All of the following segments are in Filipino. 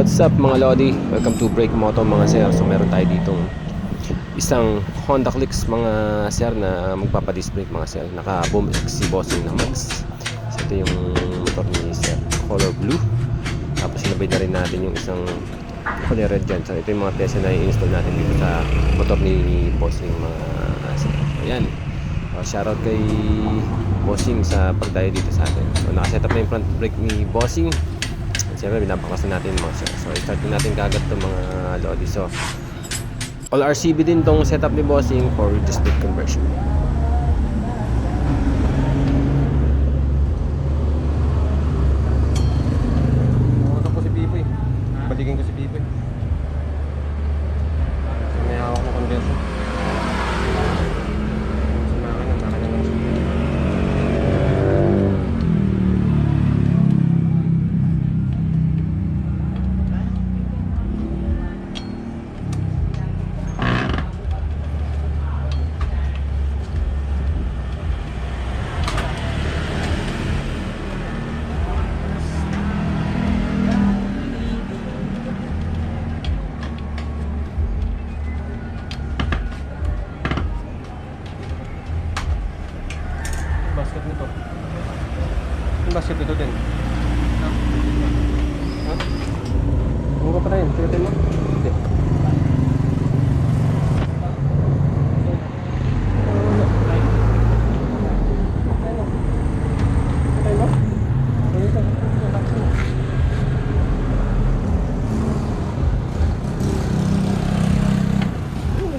What's up mga Lodi? Welcome to Break Moto mga sir. So meron tayo ditong isang Honda Clicks mga sir na magpapadisc brake mga sir. Naka boom X si bossing na Max. So ito yung motor ni sir, color blue. Tapos sinabay na rin natin yung isang color red dyan. So ito yung mga pyesa na i-install natin dito sa motor ni bossing mga sir. So ayan, shoutout kay bossing sa pagdayo dito sa atin. So nakaset up na yung front brake ni bossing. Siyempre binabaklasan natin mga sir. So start natin kagad itong mga Lodi. So all RCB din tong setup ni bossing for disc brake conversion. Pumunta po si Pipoy. Balikin ko si Pipoy. May hawak na conversion. Sumakan na, naka na lang siya. Basket nito. Yung basket nito din. Ha? Mura pa rin. Tingnan mo. Hindi.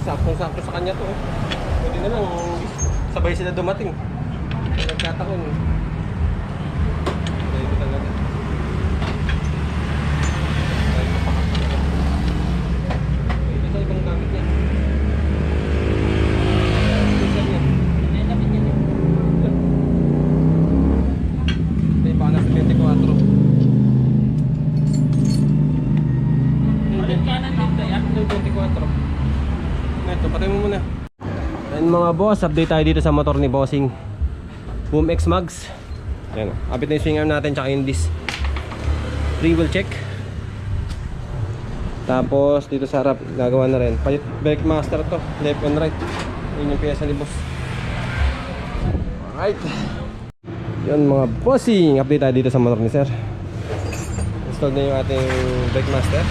Saktong-sakto sa kanya to. Pwede na lang sabay sila dumating. Nagkataon. Dahil ko talaga. Dahil ko pakakalaga. Ito sa ibang gamit niya. Ito niya. Lapit niya. Ito yung baka nasa 24. Balik kanan dito yan. Ito yung 24. Ito, patay mo muna. And mga boss, update tayo dito sa motor ni bossing. Boom X Mags. Ayan, abit na yung swing arm natin tsaka yung disc. Free wheel check. Tapos dito sa harap gagawa na rin. Palit brake master to, left and right. Yun yung pyesa ni boss. Alright. Yun mga bossing, update tayo dito sa motor ni sir. Install na yung ating brake master,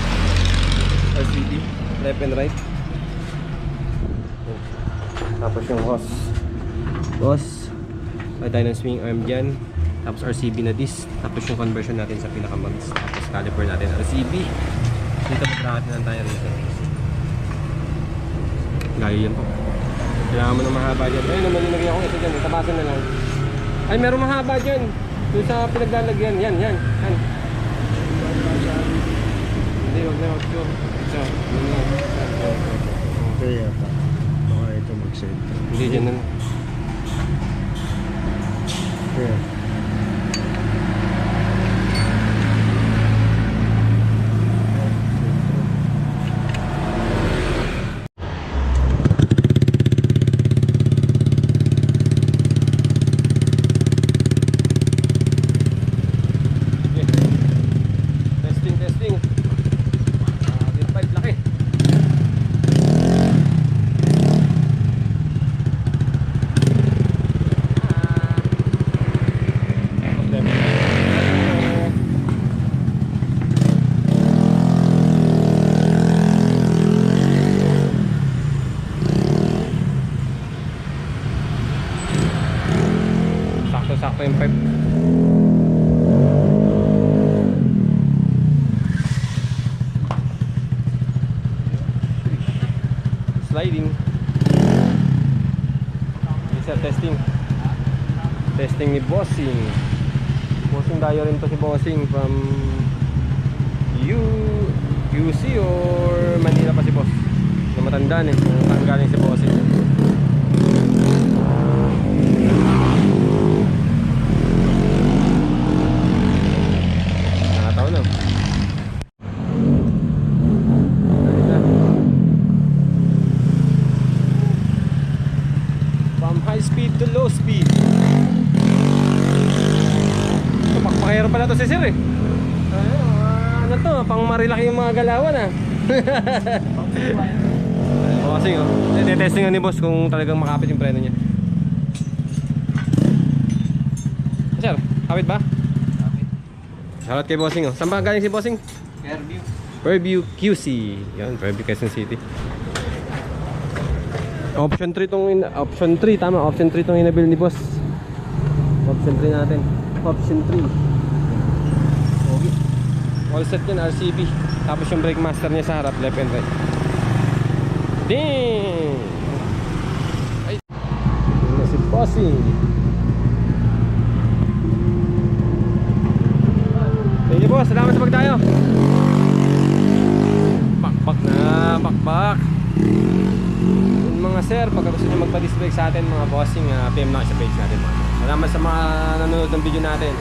LCD, left and right. Tapos yung hose. May tayo ng swing arm dyan. Tapos RCB na disc. Tapos yung conversion natin sa pinaka-mags. Tapos caliper natin RCB. Dito magkakat na lang tayo rito. Gayo yan po. Kailangan mo ng mahaba dyan. Ayun naman nilagay akong isa dyan. Tabasan na lang. Ay meron mahaba dyan. Doon sa pinaglalagyan. Yan. Hindi, huwag na huwag. Ito. Yun lang. Okay, yata. Baka ito mag-set. Hindi dyan na. Yeah. Testing. Din pipe laki. Sakto yung pipe. Sliding. Isa testing ni bossing. Bossing tayo rin to si bossing from UC or Manila pa si boss na matandaan eh, natanggalin si bossing. Nakataon na. From high speed to low speed. Pakpakero pala to si sir eh. Ano ano to, pang marilaki yung mga galawan ah. Bossing oh. Testing ni boss kung talagang makapit yung preno niya. Sir, kapit ba? Kapit. Shoutout kay bossing oh. Saan ba galing si bossing? Fairview. Fairview QC. Yan, Fairview Quezon City. Option 3 tong option 3 tama, option 3 tong inabil ni boss. Option 3 natin. Option 3. Okay. All set yan, RCB. Tapos yung brake master niya sa harap, left and right. Ding! Ay! Yun na si bossing. Thank you boss, salamat sa pagdayo. Bakbak na, bakbak. Yun mga sir, pagka gusto nyo magpa-disc brake sa atin mga bossing, PM na sa page natin mga. Salamat sa mga nanonood ng video natin.